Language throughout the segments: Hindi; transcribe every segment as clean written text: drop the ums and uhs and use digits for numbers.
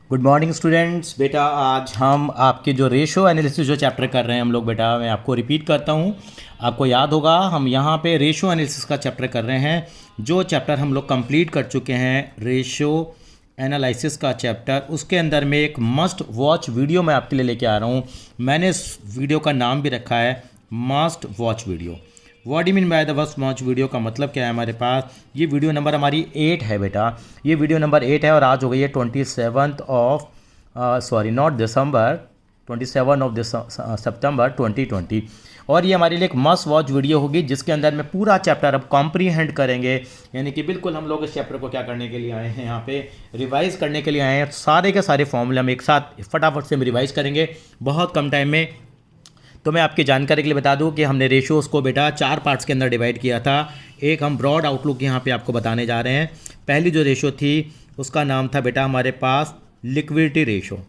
Good morning students. बेटा आज हम आपके जो रेशो एनालिसिस जो चैप्टर कर रहे हैं हम लोग, बेटा मैं आपको रिपीट करता हूँ। आपको याद होगा हम यहाँ पे रेशो एनालिसिस का चैप्टर कर रहे हैं। जो चैप्टर हम लोग कंप्लीट कर चुके हैं रेशो एनालिसिस का चैप्टर, उसके अंदर में एक मस्ट वॉच वीडियो मैं आपके लिए लेके आ रहा हूँ। मैंने इस वीडियो का नाम भी रखा है must watch video. What do mean by the must watch video का मतलब क्या है हमारे पास, ये वीडियो नंबर हमारी 8 है बेटा। ये वीडियो नंबर 8 है और आज हो गई है 27 ऑफ नॉट दिसंबर, 27 ऑफ सितंबर 2020। और ये हमारे लिए एक मस्ट वॉच वीडियो होगी जिसके अंदर में पूरा चैप्टर अब कॉम्प्रीहेंड करेंगे। यानी कि बिल्कुल हम लोग इस चैप्टर को क्या करने के लिए आए हैं, यहाँ पे रिवाइज करने के लिए आए हैं। सारे के सारे फॉर्मूले हम एक साथ फटाफट से हम रिवाइज करेंगे बहुत कम टाइम में। तो मैं आपकी जानकारी के लिए बता दूं कि हमने रेशोज़ को बेटा 4 पार्ट्स के अंदर डिवाइड किया था। एक हम ब्रॉड आउटलुक यहाँ पे आपको बताने जा रहे हैं। पहली जो रेशो थी उसका नाम था बेटा हमारे पास लिक्विडिटी रेशो।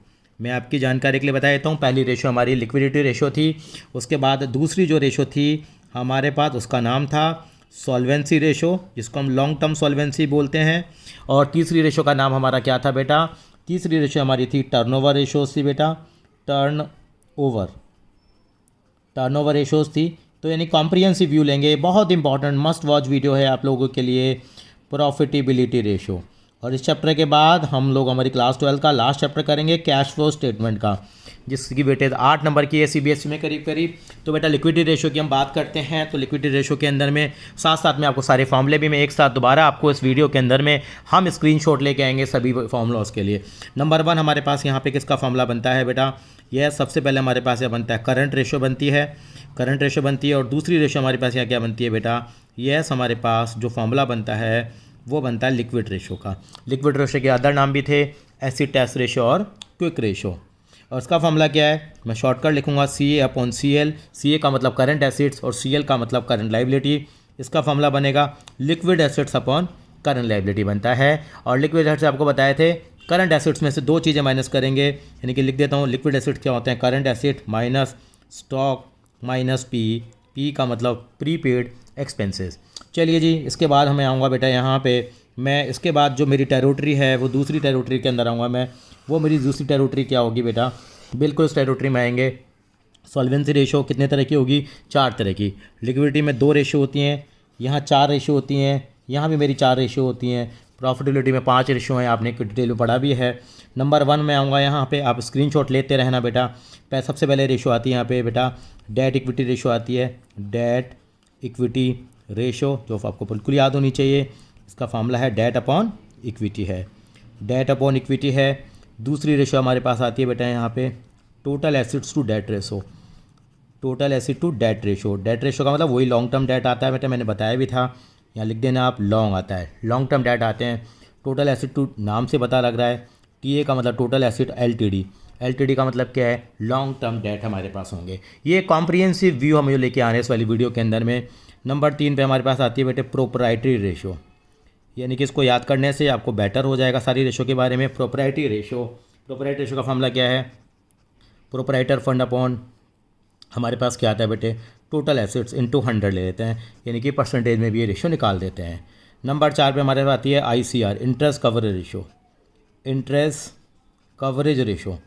मैं आपकी जानकारी के लिए बता देता हूँ, पहली रेशो हमारी लिक्विडिटी रेशो थी। उसके बाद दूसरी जो रेशो थी हमारे पास उसका नाम था सॉल्वेंसी रेशो, जिसको हम लॉन्ग टर्म सॉल्वेंसी बोलते हैं। और तीसरी रेशो का नाम हमारा क्या था बेटा, तीसरी रेशो हमारी थी टर्नओवर रेशोज थी बेटा, टर्नओवर रेशोज़ थी। तो यानी कॉम्प्रिहेंसिव व्यू लेंगे। बहुत इंपॉर्टेंट मस्ट वॉच वीडियो है आप लोगों के लिए प्रॉफिटेबिलिटी रेशो। और इस चैप्टर के बाद हम लोग हमारी क्लास 12 का लास्ट चैप्टर करेंगे कैश फ्लो स्टेटमेंट का, जिसकी बेटे 8 नंबर की है सीबीएसई में करीब करीब। तो बेटा लिक्विडिटी रेशो की हम बात करते हैं। तो लिक्विडिटी रेशो के अंदर में साथ साथ में आपको सारे फॉर्मूले भी मैं एक साथ दोबारा आपको इस वीडियो के अंदर में हम स्क्रीनशॉट लेके आएंगे सभी फॉर्मूलाज के लिए। नंबर 1 हमारे पास यहाँ पे किसका फॉर्मूला बनता है बेटा, यह सबसे पहले हमारे पास यह बनता है करंट रेशो बनती है, करंट रेशो बनती है। और दूसरी रेशो हमारे पास यहाँ क्या बनती है बेटा, यस हमारे पास जो फॉर्मूला बनता है वो बनता है लिक्विड रेशो का। लिक्विड रेशो के अदर नाम भी थे एसिड टेस्ट रेशो और क्विक रेशो। और इसका फॉर्मूला क्या है, मैं शॉर्टकट लिखूंगा CA/CL। CA का मतलब करंट एसिड्स और CL का मतलब करंट लाइबिलिटी। इसका फॉर्मूला बनेगा liquid acids upon current liability बनता है। और लिक्विड एसिड्स आपको बताए थे करंट एसिड्स में से 2 चीज़ें माइनस करेंगे, यानी कि लिख देता हूँ लिक्विड एसिड क्या होते हैं, current acid minus stock minus P का मतलब प्रीपेड एक्सपेंसेस। चलिए जी, इसके बाद हमें आऊँगा बेटा यहाँ पे, मैं इसके बाद जो मेरी टेरिटरी है वो दूसरी टेरिटरी के अंदर आऊँगा मैं। वो मेरी दूसरी टेरिटरी क्या होगी बेटा, बिल्कुल इस टेरिटरी में आएंगे। सॉल्वेंसी रेशो कितने तरह की होगी, 4 तरह की। लिक्विडिटी में 2 रेशो होती हैं, यहाँ 4 रेशो होती हैं, यहाँ भी मेरी 4 रेशो होती हैं। प्रॉफिटेबिलिटी में 5 रेशो हैं, आपने डिटेल में पढ़ा भी है। नंबर 1 में आऊँगा यहाँ पे, आप स्क्रीनशॉट लेते रहना बेटा। सबसे पहले रेशो आती है यहाँ पे बेटा डेट इक्विटी रेशो आती है, डेट इक्विटी रेशो जो आपको बिल्कुल याद होनी चाहिए। इसका फार्मूला है डेट अपॉन इक्विटी है, डेट अपॉन इक्विटी है। दूसरी रेशो हमारे पास आती है बेटा यहाँ पे total acids to debt ratio, total acid to debt ratio. Debt ratio का मतलब वही लॉन्ग टर्म डेट आता है बेटा, मैंने बताया भी था, यहाँ लिख देना आप लॉन्ग आता है, लॉन्ग टर्म डेट आते हैं। टोटल एसिड टू नाम से पता लग रहा है, TA का मतलब टोटल एसिड, LTD का मतलब क्या है, लॉन्ग टर्म डेट हमारे पास होंगे। ये कॉम्प्रिहेंसिव व्यू हम लेके आ रहे हैं इस वाली वीडियो के अंदर में। नंबर 3 पे हमारे पास आती है बेटे प्रोप्राइटरी रेशो, यानी कि इसको याद करने से आपको बेटर हो जाएगा सारी रेशो के बारे में। प्रोप्राइटरी रेशो, प्रोप्राइटरी रेशो का फॉर्मूला क्या है, प्रोप्राइटर फंड अपॉन हमारे पास क्या आता है बेटे टोटल एसिड्स इनटू 100 ले लेते हैं, यानी कि परसेंटेज में भी ये रेशो निकाल देते हैं। नंबर 4 पे हमारे पास आती है ICR, interest coverage ratio, interest coverage ratio.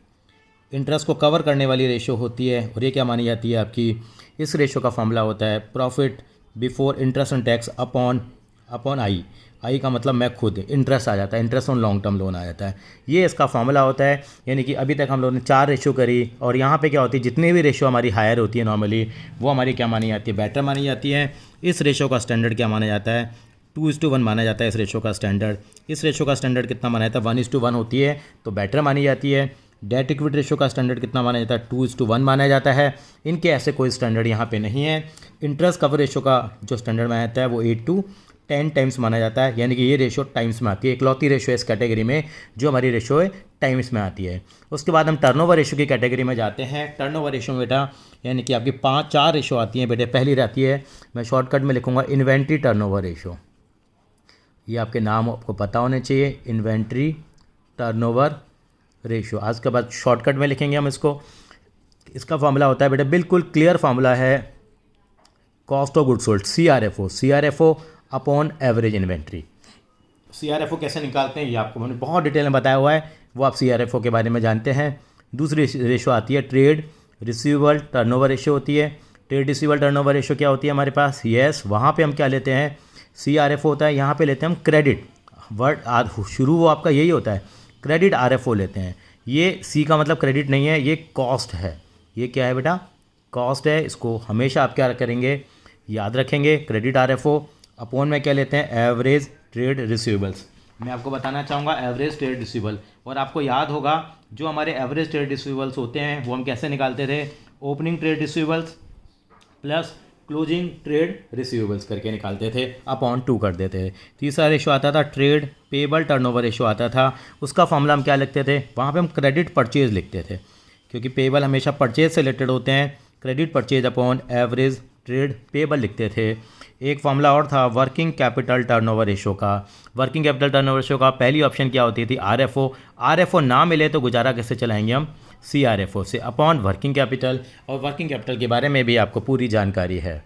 Interest को कवर करने वाली रेशो होती है और ये क्या मानी जाती है आपकी, इस रेशो का फॉर्मूला होता है profit before interest and tax upon I का मतलब मैं खुद, इंटरेस्ट आ जाता है, interest on long term loan आ जाता है। ये इसका फॉर्मूला होता है। यानी कि अभी तक हम लोगों ने 4 रेशो करी और यहाँ पे क्या होती है, जितनी भी रेशो हमारी हायर होती है नॉर्मली वो हमारी क्या मानी जाती है, बेटर मानी जाती है। इस रेशो का स्टैंडर्ड क्या माना जाता है, 2:1 माना जाता है इस रेशो का स्टैंडर्ड। इस रेशो का स्टैंडर्ड कितना माना जाता है, 1:1 होती है तो बेटर मानी जाती है। डेट इक्विटी रेशो का स्टैंडर्ड कितना माना जाता है, 2:1 माना जाता है। इनके ऐसे कोई स्टैंडर्ड यहाँ पे नहीं है। इंटरेस्ट कवर रेशो का जो स्टैंडर्ड माना जाता है वो 8 to 10 टाइम्स माना जाता है, यानी कि ये रेशो टाइम्स में आती है। इकलौती रेशो है इस कैटेगरी में जो हमारी रेशो है टाइम्स में आती है। उसके बाद हम टर्नओवर रेशो की कैटेगरी में जाते हैं। टर्नओवर रेशो में बेटा यानी कि आपकी 4 रेशो आती हैं बेटे। पहली रहती है, मैं शॉर्टकट में लिखूँगा इन्वेंट्री टर्नओवर रेशो, ये आपके नाम आपको पता होने चाहिए, इन्वेंट्री टर्नओवर रेशो। आज के बाद शॉर्टकट में लिखेंगे हम इसको। इसका फॉर्मूला होता है बेटा बिल्कुल क्लियर फॉर्मूला है, cost of goods sold, CRFO upon average inventory. CRFO कैसे निकालते हैं ये आपको मैंने बहुत डिटेल में बताया हुआ है, वो आप CRFO के बारे में जानते हैं। दूसरी रेशो आती है ट्रेड रिसीवेबल टर्नओवर रेशो होती है। ट्रेड रिसीवेबल टर्नओवर रेशो क्या होती है हमारे पास, यस, वहाँ पे हम क्या लेते हैं, CRFO होता है, यहाँ पे लेते हैं हम क्रेडिट, वर्ड शुरू वो आपका यही होता है, क्रेडिट RFO लेते हैं। ये C का मतलब क्रेडिट नहीं है, ये कॉस्ट है। ये क्या है बेटा, कॉस्ट है। इसको हमेशा आप क्या करेंगे, याद रखेंगे, क्रेडिट RFO अपॉन में क्या लेते हैं, एवरेज ट्रेड रिसीवेबल्स। मैं आपको बताना चाहूँगा एवरेज ट्रेड रिसीवेबल, और आपको याद होगा जो हमारे एवरेज ट्रेड रिसीवेबल्स होते हैं वो हम कैसे निकालते थे, opening trade receivables plus closing trade receivables करके निकालते थे, अपॉन 2 कर देते थे। तीसरा रेशो आता था ट्रेड पेबल टर्नओवर रेशो आता था, उसका फॉर्मूला हम क्या लिखते थे, वहाँ पे हम क्रेडिट परचेज लिखते थे, क्योंकि पेबल हमेशा परचेज से रिलेटेड होते हैं, credit purchase upon average trade payable लिखते थे। एक फॉर्मूला और था वर्किंग कैपिटल टर्नओवर रेशो का। वर्किंग कैपिटल टर्नओवर रेशो का पहली ऑप्शन क्या होती थी, RFO ना मिले तो गुजारा कैसे चलाएंगे हम, CRFO से, अपॉन वर्किंग कैपिटल। और वर्किंग कैपिटल के बारे में भी आपको पूरी जानकारी है।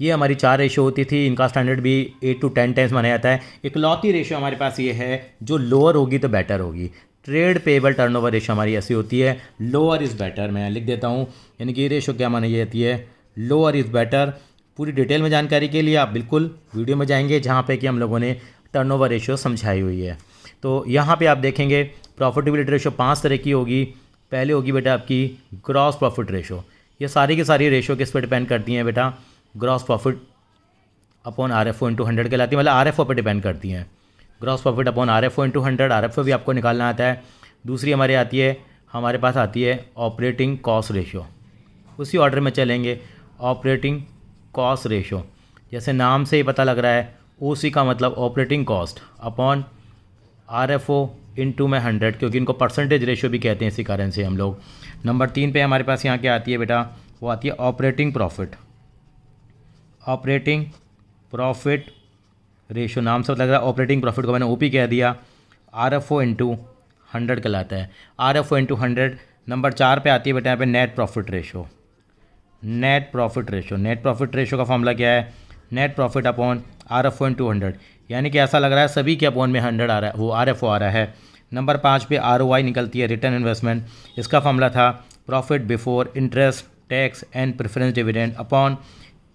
ये हमारी 4 रेशो होती थी, इनका स्टैंडर्ड भी 8 to 10 टाइम्स माना जाता है। इकलौती रेशो हमारे पास ये है जो लोअर होगी तो बेटर होगी। ट्रेड पेबल टर्नओवर रेशो हमारी ऐसी होती है, लोअर इज़ बेटर। मैं लिख देता हूँ, यानी कि ये रेशो क्या मानी जाती है, लोअर इज़ बेटर। पूरी डिटेल में जानकारी के लिए आप बिल्कुल वीडियो में जाएंगे जहाँ पे कि हम लोगों ने टर्नओवर रेशो समझाई हुई है। तो यहाँ पे आप देखेंगे प्रॉफिटेबिलिटी रेशो 5 तरह की होगी। पहले होगी बेटा आपकी ग्रॉस प्रॉफिट रेशो। ये सारी की सारी रेशो किस पे डिपेंड करती हैं बेटा, gross profit upon RFO into 100 कहलाती है, मतलब RFO पे डिपेंड करती हैं। Gross profit upon RFO into 100, RFO भी आपको निकालना आता है। दूसरी हमारे पास आती है ऑपरेटिंग कॉस्ट रेशो। उसी ऑर्डर में चलेंगे, ऑपरेटिंग कॉस्ट रेशो, जैसे नाम से ही पता लग रहा है, OC का मतलब operating cost upon RFO into में 100, क्योंकि इनको परसेंटेज रेशो भी कहते हैं इसी कारण से हम लोग। नंबर 3 पे हमारे पास यहाँ क्या आती है बेटा, वो आती है operating profit. Operating profit ratio नाम से लग रहा है, ऑपरेटिंग प्रॉफिट को मैंने OP कह दिया। RFO इंटू 100 कहलाता है, RFO इंटू 100। नंबर 4 पे आती है बेटा यहाँ पे net profit ratio. Net profit ratio, net profit ratio का फॉर्मूला क्या है, net profit upon RFO into 100, यानी कि ऐसा लग रहा है सभी के अपॉन में 100 आ रहा है, वो RFO आ रहा है। नंबर 5 पे ROI निकलती है, रिटर्न इन्वेस्टमेंट। इसका फॉर्मूला था profit before interest tax and preference dividend upon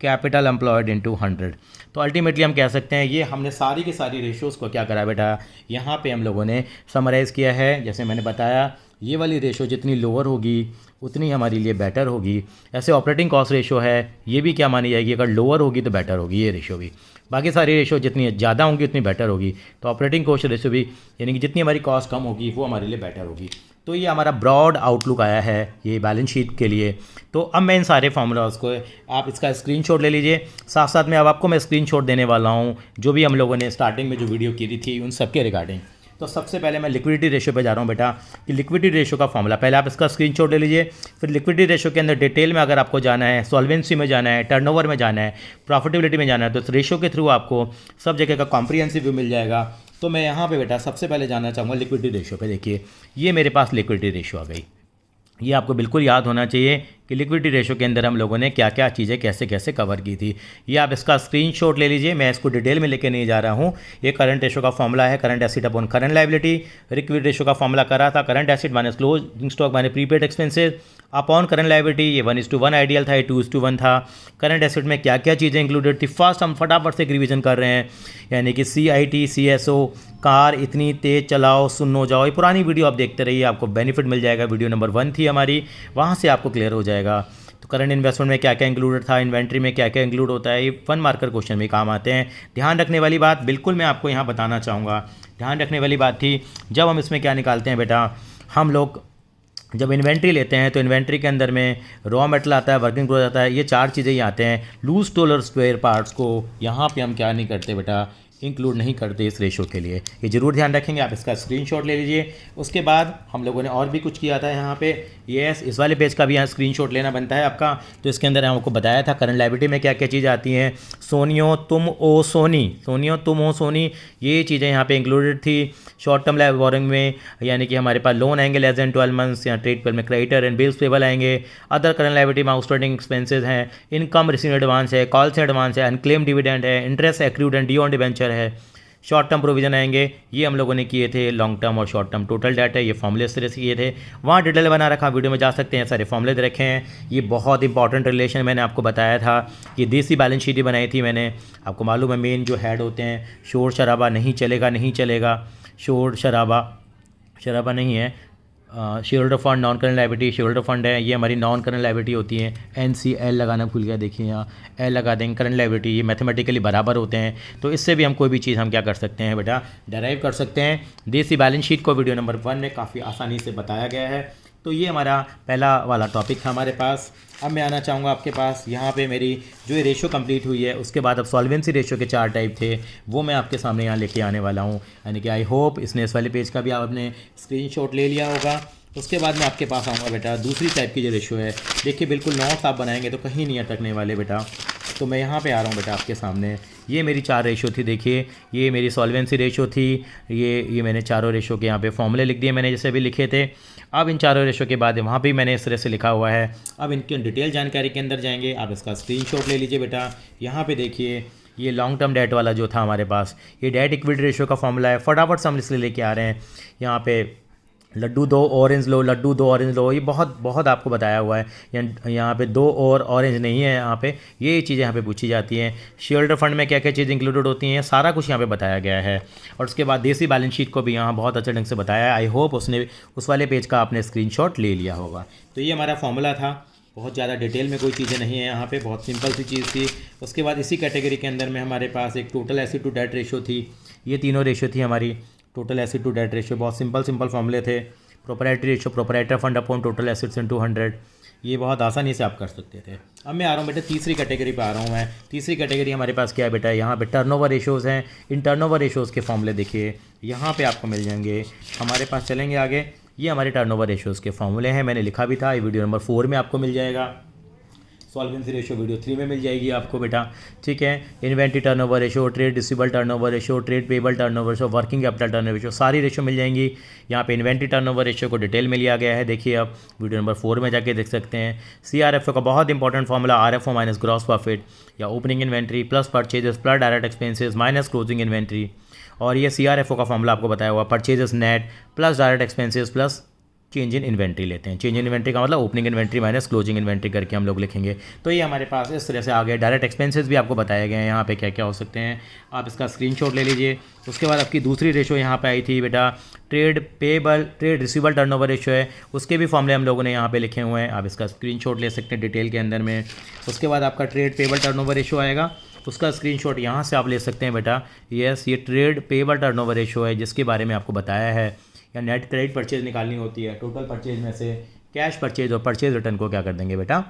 capital employed into 100। तो अल्टीमेटली हम कह सकते हैं ये हमने सारी की सारी रेशोज़ को क्या करा बेटा, यहाँ पे हम लोगों ने समराइज़ किया है। जैसे मैंने बताया, ये वाली रेशो जितनी लोअर होगी उतनी हमारे लिए बेटर होगी। ऐसे ऑपरेटिंग कॉस्ट रेशो है, ये भी क्या मानी जाएगी, अगर लोअर होगी तो बेटर होगी ये रेशो भी। बाकी सारी रेशो जितनी ज़्यादा होंगी उतनी बेटर होगी। तो ऑपरेटिंग कॉस्ट रेशो भी, यानी कि जितनी हमारी कॉस्ट कम होगी वो हमारे लिए बेटर होगी। तो ये हमारा ब्रॉड आउटलुक आया है ये बैलेंस शीट के लिए। तो अब मैं इन सारे फार्मूलाज को, आप इसका स्क्रीनशॉट ले लीजिए। साथ साथ में अब आपको मैं स्क्रीनशॉट देने वाला हूँ जो भी हम लोगों ने स्टार्टिंग में जो वीडियो की थी उन सब के रिगार्डिंग। तो सबसे पहले मैं लिक्विडिटी रेशो पे जा रहा हूँ बेटा, कि लिक्विडिटी रेशो का फॉर्मूला, पहले आप इसका स्क्रीनशॉट ले लीजिए। फिर लिक्विडिटी रेशो के अंदर डिटेल में अगर आपको जाना है, सॉल्वेंसी में जाना है, टर्नओवर में जाना है, प्रॉफिटेबिलिटी में जाना है, तो इस रेशो के थ्रू आपको सब जगह का कॉम्प्रिहेंसिव व्यू मिल जाएगा। तो मैं यहाँ पे बेटा सबसे पहले जाना चाहूँगा लिक्विडिटी रेशो पे। देखिए ये मेरे पास लिक्विडिटी रेशो आ गई। ये आपको बिल्कुल याद होना चाहिए कि लिक्विडिटी रेशो के अंदर हम लोगों ने क्या क्या चीज़ें कैसे कैसे कवर की थी। ये आप इसका स्क्रीनशॉट ले लीजिए, मैं इसको डिटेल में लेके नहीं जा रहा हूँ। ये करंट रेशो का फॉर्मूला है, current asset upon current liability. Liquidity ratio का फॉर्मूला करा था current asset minus closing stock minus prepaid expenses upon current liability. ये 1:1 आइडियल था, ये 2:1 था। करंट एसेट में क्या क्या चीज़ें इंक्लूडेड थी, फर्स्ट हम फटाफट से एक रिवीजन कर रहे हैं, यानी कि CIT CSO, कार इतनी तेज़ चलाओ सुनो जाओ। ये पुरानी वीडियो आप देखते रहिए, आपको बेनिफिट मिल जाएगा। वीडियो नंबर 1 थी हमारी, वहाँ से आपको क्लियर हो जाएगा। तो करंट इन्वेस्टमेंट में क्या क्या इंक्लूडेड था, इन्वेंट्री में क्या क्या इंक्लूड होता है, ये 1 मार्कर क्वेश्चन में काम आते हैं। ध्यान रखने वाली बात बिल्कुल मैं आपको यहाँ बताना चाहूँगा, ध्यान रखने वाली बात थी, जब हम इसमें क्या निकालते हैं बेटा, हम लोग जब इन्वेंट्री लेते हैं तो इन्वेंट्री के अंदर में रॉ मेटल आता है, वर्किंग प्रोडक्ट आता है, ये 4 चीज़ें ही आते हैं। लूज टोलर स्पेयर पार्ट्स को यहाँ पे हम क्या नहीं करते बेटा, इंक्लूड नहीं करते इस रेशो के लिए। ये ज़रूर ध्यान रखेंगे, आप इसका स्क्रीनशॉट ले लीजिए। उसके बाद हम लोगों ने और भी कुछ किया था यहाँ पे, यस इस वाले पेज का भी यहाँ स्क्रीनशॉट लेना बनता है आपका। तो इसके अंदर हमको बताया था करंट लायबिलिटी में क्या क्या चीज़ें आती हैं, सोनियो तुम ओ सोनी, सोनियो तुम ओ सोनी, ये चीज़ें यहाँ पे इंक्लूडेड थी। शॉर्ट टर्म बोरिंग में यानी कि हमारे पास लोन आएंगे लेस देन 12 मंथ्स, या ट्रेड पर में क्रेडिटर एंड बिल्स पेबल आएंगे। अदर करंट लायबिलिटी में आउटस्टैंडिंग एक्सपेंसेस हैं, इनकम रिसीव एडवांस है, कॉल से एडवांस है, अनक्लेम डिविडेंड है, interest accrued and due on debenture है। शॉर्ट टर्म प्रोविजन आएंगे, ये हम लोगों ने किए थे, लॉन्ग टर्म और शॉर्ट टर्म टोटल डेट है, ये फॉर्मूले इस तरह से किए थे, वहाँ डिटेल बना रखा, वीडियो में जा सकते हैं, सारे फॉर्मूले दे रखे हैं। ये बहुत इंपॉर्टेंट रिलेशन मैंने आपको बताया था, ये देसी बैलेंस शीट ही बनाई थी मैंने, आपको मालूम है मेन जो हेड होते हैं, शोर शराबा नहीं चलेगा, नहीं चलेगा, शोर शराबा नहीं है, share holder fund, non current liability, share holder fund है, ये हमारी नॉन करंट लायबिलिटी होती है, NCL लगाना भूल गया, देखिए यहाँ L लगा देंगे, करंट लायबिलिटी, ये मैथमेटिकली बराबर होते हैं, तो इससे भी हम कोई भी चीज़ हम क्या कर सकते हैं बेटा, डराइव कर सकते हैं। देसी बैलेंस शीट को वीडियो नंबर 1 में काफ़ी आसानी से बताया गया है। तो ये हमारा पहला वाला टॉपिक था हमारे पास। अब मैं आना चाहूँगा आपके पास, यहाँ पे मेरी जो ये रेशो कंप्लीट हुई है, उसके बाद अब सॉल्वेंसी रेशो के 4 टाइप थे, वो मैं आपके सामने यहाँ लेके आने वाला हूँ, यानी कि आई होप इसने इस वाले पेज का भी आपने स्क्रीनशॉट ले लिया होगा। उसके बाद मैं आपके पास आऊँगा बेटा दूसरी टाइप की जो रेशो है, देखिए बिल्कुल नोट्स आप बनाएंगे तो कहीं नहीं अटकने वाले बेटा। तो मैं यहाँ पे आ रहा हूँ बेटा आपके सामने, ये मेरी 4 रेशो थी, देखिए ये मेरी सॉल्वेंसी रेशो थी, ये मैंने चारों रेशो के यहाँ पे फॉर्मूले लिख दिए मैंने, जैसे अभी लिखे थे। अब इन चारों रेशो के बाद वहाँ भी मैंने इस तरह से लिखा हुआ है। अब इनकी डिटेल जानकारी के अंदर जाएंगे, आप इसका स्क्रीनशॉट ले लीजिए बेटा। यहाँ पे देखिए ये लॉन्ग टर्म डेट वाला जो था हमारे पास, ये डेट इक्विटी रेशो का फॉर्मूला है, फटाफट से हम इसलिए लेके आ रहे हैं। यहाँ पे लड्डू 2 ऑरेंज लो, लड्डू 2 ऑरेंज लो, ये बहुत आपको बताया हुआ है। यहाँ पे 2 और ऑरेंज नहीं है, यहाँ पे ये चीज़ें यहाँ पे पूछी जाती हैं। शेयर होल्डर फंड में क्या क्या चीज़ इंक्लूडेड होती हैं, सारा कुछ यहाँ पे बताया गया है। और उसके बाद देसी बैलेंस शीट को भी यहाँ बहुत अच्छे ढंग से बताया है। आई होप उसने उस वाले पेज का आपने स्क्रीनशॉट ले लिया होगा। तो ये हमारा फॉर्मूला था, बहुत ज़्यादा डिटेल में कोई चीज़ें नहीं है यहाँ पे, बहुत सिंपल सी चीज़ थी। उसके बाद इसी कैटेगरी के अंदर में हमारे पास एक total acid to debt ratio थी, ये तीनों रेशो थी हमारी, total acid to debt ratio, बहुत सिंपल फॉर्मूले थे। Proprietary ratio, proprietor fund upon total assets in 200, ये बहुत आसानी से आप कर सकते थे। अब मैं आ रहा हूँ बेटा तीसरी कैटेगरी पे आ रहा हूँ मैं। तीसरी कैटेगरी हमारे पास क्या है बेटा, यहाँ पे टर्नओवर रेशोज़ हैं। इन टर्नओवर रेशोज़ के फॉर्मूले देखिए यहाँ पे आपको मिल जाएंगे। हमारे पास चलेंगे आगे, ये हमारे टर्नओवर रेशोज़ के फॉर्मूले हैं, मैंने लिखा भी था, ये वीडियो नंबर 4 में आपको मिल जाएगा। सॉल्वेंसी रेशो वीडियो 3 में मिल जाएगी आपको बेटा, ठीक है। Inventory turnover ratio, trade receivable turnover ratio, trade payable turnover ratio, working capital turnover ratio, सारी रेशो मिल जाएंगी। यहाँ पे इन्वेंट्री टर्नओवर रेशो को डिटेल में लिया गया है, देखिए आप वीडियो नंबर 4 में जाके देख सकते हैं। CRFO का बहुत important formula, RFO minus gross profit या opening inventory plus purchases plus direct expenses minus closing inventory. और ये CRFO का फॉर्मूला आपको बताया हुआ, purchases net plus direct expenses plus change in inventory लेते हैं। चेंज इन इन्वेंट्री का मतलब opening inventory minus closing inventory करके हम लोग लिखेंगे। तो ये हमारे पास इस तरह से आ गए। डायरेक्ट एक्सपेंसेस भी आपको बताए गए हैं यहाँ पे क्या क्या हो सकते हैं, आप इसका स्क्रीनशॉट ले लीजिए। उसके बाद आपकी दूसरी रेशो यहाँ पे आई थी बेटा, ट्रेड रिसीवेबल टर्नओवर रेशो है, उसके भी फॉर्मूले हम लोगों ने यहाँ पे लिखे हुए हैं, आप इसका स्क्रीनशॉट ले सकते हैं डिटेल के अंदर में। उसके बाद आपका ट्रेड पेबल टर्नओवर रेशो आएगा, उसका स्क्रीनशॉट यहाँ से आप ले सकते हैं बेटा। यस, ये ट्रेड पेबल टर्नओवर रेशो है जिसके बारे में आपको बताया है। या नेट क्रेडिट परचेज निकालनी होती है, टोटल परचेज में से कैश परचेज और परचेज रिटर्न को क्या कर देंगे बेटा,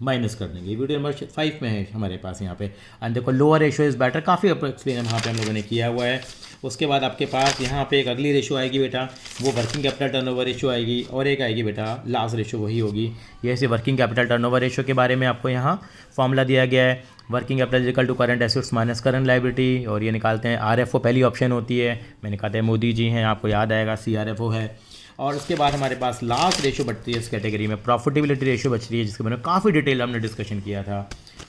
माइनस कर देंगे। वीडियो नंबर 5 में है हमारे पास यहाँ पे। एंड देखो लोअर रेशो इज़ बेटर, काफ़ी एक्सप्लेन यहाँ पे हम लोगों ने किया हुआ है। उसके बाद आपके पास यहाँ पे एक अगली रेशो आएगी बेटा, वो वर्किंग कैपिटल टर्नओवर रेशो आएगी, और एक आएगी बेटा लास्ट रेशो, वही होगी। ये ऐसे वर्किंग कैपिटल टर्नओवर रेशो के बारे में आपको यहाँ फॉर्मूला दिया गया है, working capital equal to current assets minus current liability, और ये निकालते हैं RFO, पहली ऑप्शन होती है, मैंने कहा था मोदी जी हैं, आपको याद आएगा, CRFO है। और उसके बाद हमारे पास लास्ट रेशो बचती है इस कैटेगरी में, प्रॉफिटेबिलिटी रेशो बच रही है, जिसके बारे में काफ़ी डिटेल हमने डिस्कशन किया था।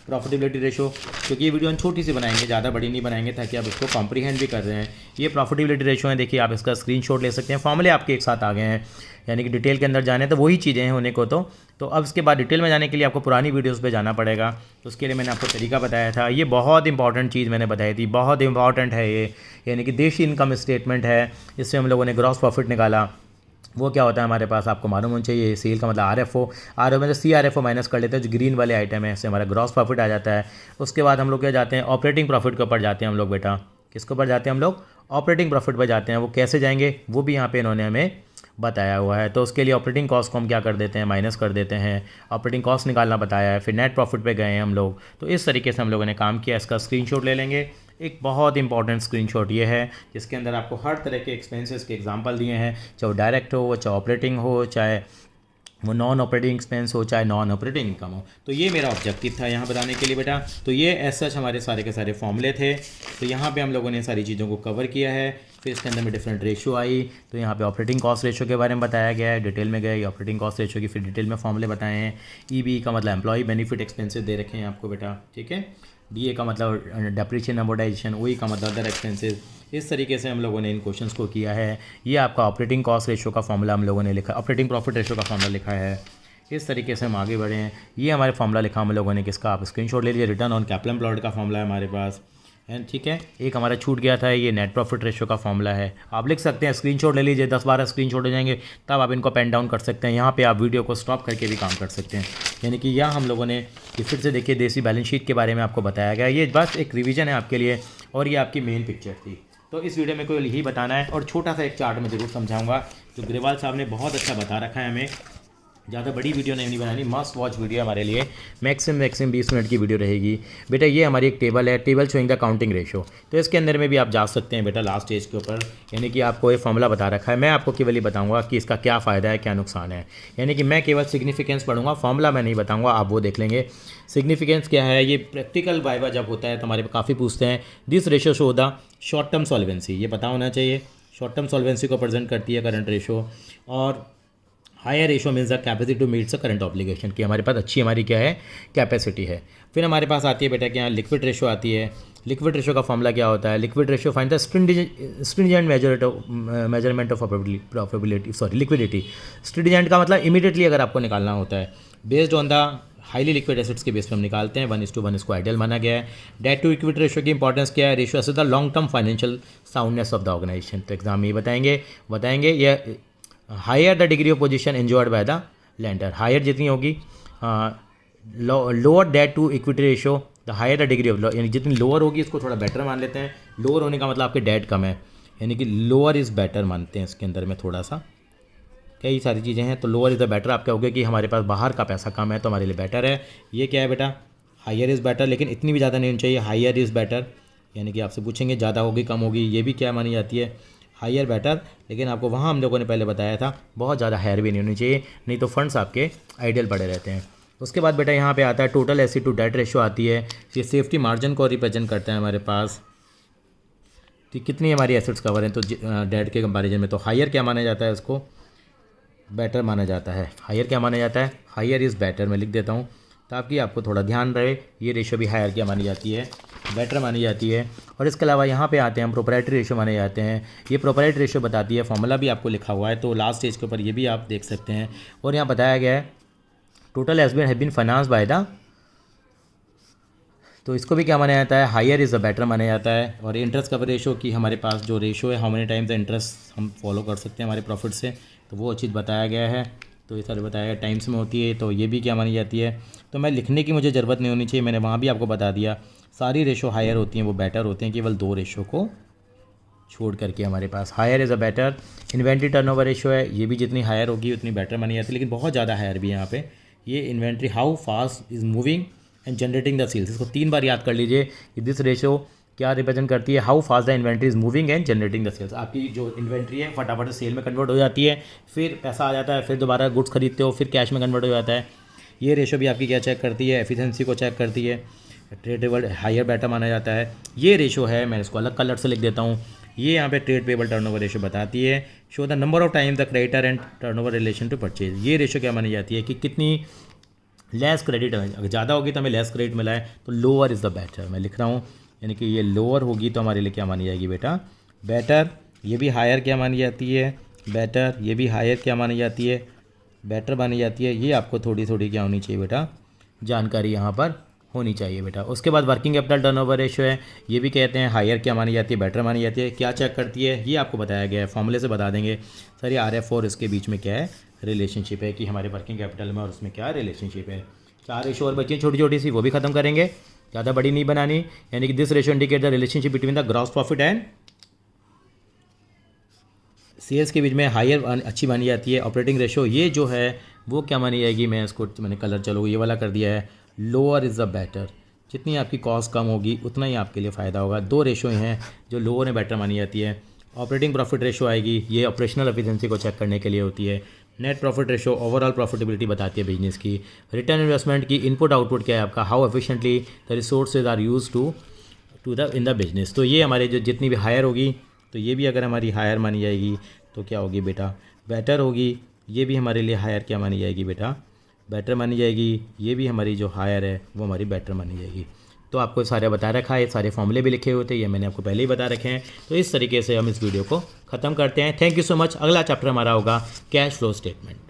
प्रॉफिटेबिलिटी रेशो, क्योंकि ये वीडियो हम छोटी सी बनाएंगे, ज़्यादा बड़ी नहीं बनाएंगे, ताकि आप इसको कॉम्प्रीहेंड भी कर रहे हैं। ये प्रॉफिटेबिलिटी रेशो है, देखिए आप इसका स्क्रीनशॉट ले सकते हैं, फॉर्मूले आपके एक साथ आ गए हैं, यानी कि डिटेल के अंदर जाने तो वही चीज़ें हैं होने को। तो अब इसके बाद डिटेल में जाने के लिए आपको पुरानी वीडियोस पे जाना पड़ेगा, तो उसके लिए मैंने आपको तरीका बताया था। ये बहुत इंपॉर्टेंट चीज़ मैंने बताई थी, बहुत इंपॉर्टेंट है ये, यानी कि देशी इनकम स्टेटमेंट है, इससे हम लोगों ने ग्रॉस प्रॉफिट निकाला। वो क्या होता है हमारे पास, आपको मालूम होना चाहिए। सेल का मतलब RFO में से CRFO माइनस कर लेते हैं, जो ग्रीन वाले आइटम है, इससे हमारा ग्रॉस प्रॉफिट आ जाता है। उसके बाद हम लोग क्या जाते हैं, ऑपरेटिंग प्रॉफिट के ऊपर जाते हैं हम लोग बेटा। किसके ऊपर जाते हैं हम लोग, ऑपरेटिंग प्रॉफिट पर जाते हैं। वो कैसे जाएंगे वो भी यहाँ पे इन्होंने हमें बताया हुआ है। तो उसके लिए ऑपरेटिंग कॉस्ट को हम क्या कर देते हैं, माइनस कर देते हैं, ऑपरेटिंग कॉस्ट निकालना बताया है, फिर नेट प्रॉफिट पे गए हैं हम लोग। तो इस तरीके से हम लोगों ने काम किया। इसका स्क्रीनशॉट ले लेंगे। एक बहुत इंपॉर्टेंट स्क्रीनशॉट ये है, जिसके अंदर आपको हर तरह के एक्सपेंसेस के एग्जांपल दिए हैं, चाहे वो डायरेक्ट हो, चाहे ऑपरेटिंग हो, चाहे वो नॉन ऑपरेटिंग एक्सपेंस हो, चाहे नॉन ऑपरेटिंग इनकम हो। तो ये मेरा ऑब्जेक्टिव था यहाँ बताने के लिए बेटा। तो ये एज सच हमारे सारे के सारे फॉर्मूले थे। तो यहाँ पे हम लोगों ने सारी चीज़ों को कवर किया है। फिर इसके अंदर में डिफरेंट रेशो आई, तो यहाँ पे ऑपरेटिंग कॉस्ट रेशो के बारे में बताया गया है, डिटेल में गए ऑपरेटिंग कॉस्ट रेशो की, फिर डिटेल में फॉर्मूले बताए हैं। EB का मतलब एम्प्लॉय बेनिफिट एक्सपेंसेस दे रखे हैं आपको बेटा, ठीक है। DA का मतलब डेप्रिसिएशन अमोर्टाइजेशन, OE का मतलब अदर एक्सपेंसेस। इस तरीके से हम लोगों ने इन क्वेश्चंस को किया है। ये आपका ऑपरेटिंग कॉस्ट रेशो का फॉर्मूला हम लोगों ने लिखा, ऑपरेटिंग प्रॉफिट रेशो का फॉर्मूला लिखा है। इस तरीके से हम आगे बढ़े हैं। ये हमारे फॉर्मूला लिखा हम लोगों ने किसका, आप स्क्रीनशॉट ले लीजिए। रिटर्न ऑन कैपिटल एम्प्लॉयड का फॉर्मूला है हमारे पास, एंड ठीक है। एक हमारा छूट गया था, ये नेट प्रॉफिट रेशो का फॉर्मूला है। आप लिख सकते हैं, स्क्रीनशॉट ले लीजिए, 10-12 स्क्रीनशॉट हो जाएंगे, तब आप इनको पेन डाउन कर सकते हैं। यहाँ पे आप वीडियो को स्टॉप करके भी काम कर सकते हैं। यानी कि यहाँ हम लोगों ने ये फिर से देखिए देसी बैलेंस शीट के बारे में आपको बताया गया। ये बस एक रिवीजन है आपके लिए, और ये आपकी मेन पिक्चर थी। तो इस वीडियो में कोई यही बताना है, और छोटा सा एक चार्ट में ज़रूर समझाऊंगा। तो ग्रेवाल साहब ने बहुत अच्छा बता रखा है हमें। ज़्यादा बड़ी वीडियो नहीं बनानी, मस्ट वॉच वीडियो हमारे लिए। मैक्सिमम 20 मिनट की वीडियो रहेगी। बेटा ये हमारी एक टेबल है, table showing the counting ratio. तो इसके अंदर में भी आप जा सकते हैं बेटा लास्ट स्टेज के ऊपर। यानी कि आपको ये फॉर्मूला बता रखा है। मैं आपको केवल ये बताऊंगा कि इसका क्या फ़ायदा है, क्या नुकसान है। यानी कि मैं केवल सिग्निफिकेंस पढ़ूंगा, फॉर्मूला मैं नहीं बताऊँगा, आप वो देख लेंगे। सिग्निफिकेंस क्या है, ये प्रैक्टिकल वाइवा जब होता है तो हमारे काफ़ी पूछते हैं। This ratio show the short term solvency, ये पता होना चाहिए। शॉर्ट टर्म सॉल्वेंसी को प्रेजेंट करती है करंट रेशो। और higher ratio means the capacity to meet the current obligation, कि हमारे पास अच्छी हमारी क्या है, कैपेसिटी है। फिर हमारे पास आती है बेटा क्या, लिक्विड रेशो आती है। लिक्विड रेशो का फॉर्मूला क्या होता है, liquid ratio find the stringent measurement of profitability, sorry liquidity. Stringent का मतलब इमीडिएटली अगर आपको निकालना होता है, based on the highly liquid acids के बेस पर हम निकालते हैं। 1:1 इसको आइडियल माना गया है। डेट टू इक्विटी रेशो की इंपॉर्टेंस क्या है, ratio as the long term financial soundness of the organisation. तो एग्जाम में ये बताएंगे ये higher the degree of position enjoyed by the lender, higher जितनी होगी, lower debt to equity ratio the higher the degree of, यानी जितनी लोअर होगी इसको थोड़ा बेटर मान लेते हैं। लोअर होने का मतलब आपके डेट कम है, यानी कि लोअर इज़ बेटर मानते हैं इसके अंदर में। थोड़ा सा कई सारी चीज़ें हैं, तो लोअर इज़ द बेटर आप कहोगे कि हमारे पास बाहर का पैसा कम है तो हमारे लिए बेटर है। ये क्या है बेटा, हायर इज़ बेटर, लेकिन इतनी भी ज़्यादा नहीं होनी चाहिए। हायर इज़ बेटर, यानी कि आपसे पूछेंगे ज़्यादा होगी कम होगी, ये भी क्या मानी जाती है, हायर बेटर। लेकिन आपको वहाँ हम लोगों ने पहले बताया था बहुत ज़्यादा हायर भी नहीं होनी चाहिए, नहीं तो फंड्स आपके आइडियल पड़े रहते हैं। उसके बाद बेटा यहाँ पे आता है total acid to debt ratio आती है। ये सेफ्टी मार्जिन को रिप्रेजेंट करता है हमारे पास, तो कितनी हमारी एसिड्स कवर हैं तो डेट के कंपैरिजन में। तो हायर क्या माना जाता है, इसको बेटर माना जाता है। हायर क्या माना जाता है, हायर इज़ बेटर, मैं लिख देता हूँ ताकि आपको थोड़ा ध्यान रहे। ये रेशो भी हायर क्या मानी जाती है, बेटर मानी जाती है। और इसके अलावा यहाँ पे आते हैं हम प्रोप्राइटरी रेशो माने जाते हैं। ये प्रोप्राइटरी रेशो बताती है, फॉर्मूला भी आपको लिखा हुआ है, तो लास्ट स्टेज के ऊपर ये भी आप देख सकते हैं। और यहाँ बताया गया है total has been finance by the, तो इसको भी क्या माना जाता है, हायर इज़ द बेटर माना जाता है। और इंटरेस्ट कवर रेशो की हमारे पास जो रेशो है, how many times the interest हम फॉलो कर सकते हैं हमारे प्रॉफिट से, तो वो चीज़ बताया गया है। तो ये सारे बताया गया टाइम्स में होती है, तो ये भी क्या मानी जाती है। तो मैं लिखने की मुझे ज़रूरत नहीं होनी चाहिए, मैंने वहाँ भी आपको बता दिया। सारी रेशो हायर होती हैं, वो बेटर होते हैं, केवल 2 रेशो को छोड़ करके हमारे पास higher is a better. Inventory turnover ratio है, ये भी जितनी हायर होगी उतनी बेटर मानी जाती है, लेकिन बहुत ज़्यादा हायर भी है यहाँ पे। ये inventory how fast is moving and generating the sales, इसको 3 बार याद कर लीजिए कि दिस रेशो क्या रिप्रेजेंट करती है, how fast the inventory is moving and generating the sales. आपकी जो इन्वेंट्री है फटाफट से सेल में कन्वर्ट हो जाती है, फिर पैसा आ जाता है, फिर दोबारा गुड्स खरीदते हो, फिर कैश में कन्वर्ट हो जाता है। ये रेशो भी आपकी क्या चेक करती है, एफिशिएंसी को चेक करती है। ट्रेड पेबल हायर बेटर माना जाता है। ये रेशो है, मैं इसको अलग कलर से लिख देता हूँ। ये यहाँ पे ट्रेड पेबल टर्नओवर रेशो बताती है। Show the number of time the creditor and turnover relation to purchase. ये रेशो क्या मानी जाती है कि कितनी लेस क्रेडिट, अगर ज़्यादा होगी तो हमें लेस क्रेडिट मिला है, तो लोअर इज़ द बेटर मैं लिख रहा हूँ। यानी कि ये लोअर होगी तो हमारे लिए क्या मानी जाएगी बेटा, बेटर। ये भी हायर क्या मानी जाती है, बेटर। ये भी हायर क्या मानी जाती है, बेटर मानी जाती है। ये आपको थोड़ी थोड़ी क्या होनी चाहिए बेटा, जानकारी यहाँ पर होनी चाहिए बेटा। उसके बाद वर्किंग कैपिटल टर्नओवर रेशो है, ये भी कहते हैं हायर क्या मानी जाती है, बेटर मानी जाती है। क्या चेक करती है ये आपको बताया गया है, फॉर्मूले से बता देंगे सर। ये RF और इसके बीच में क्या है रिलेशनशिप है, कि हमारे वर्किंग कैपिटल में और उसमें क्या रिलेशनशिप है। 4 रेशो और बची छोटी छोटी सी, वो भी खत्म करेंगे, ज़्यादा बड़ी नहीं बनानी। यानी कि this ratio indicate the relationship between the gross profit and sales के बीच में हायर अच्छी मानी जाती है। ऑपरेटिंग रेशो ये जो है वो क्या मानी जाएगी, मैं इसको मैंने कलर चलो ये वाला कर दिया है, लोअर इज़ द बेटर। जितनी आपकी कॉस्ट कम होगी उतना ही आपके लिए फ़ायदा होगा। 2 रेशो हैं जो लोअर में बेटर मानी जाती है। ऑपरेटिंग प्रॉफिट रेशो आएगी, ये ऑपरेशनल एफिशिएंसी को चेक करने के लिए होती है। Net profit ratio overall profitability बताती है बिजनेस की। रिटर्न इन्वेस्टमेंट की इनपुट आउटपुट क्या है आपका, how efficiently the resources are use to the in the business. तो ये हमारे जो जितनी भी हायर होगी, तो ये भी अगर हमारी हायर मानी जाएगी तो क्या होगी बेटा, बेटर होगी। ये भी हमारे लिए हायर क्या मानी जाएगी बेटा, बेटर मानी जाएगी। ये भी हमारी जो हायर है वो हमारी बेटर मानी जाएगी। तो आपको सारे बता रखा है, सारे फॉर्मूले भी लिखे हुए थे, ये मैंने आपको पहले ही बता रखे हैं। तो इस तरीके से हम इस वीडियो को ख़त्म करते हैं। Thank you so much. अगला चैप्टर हमारा होगा कैश फ्लो स्टेटमेंट।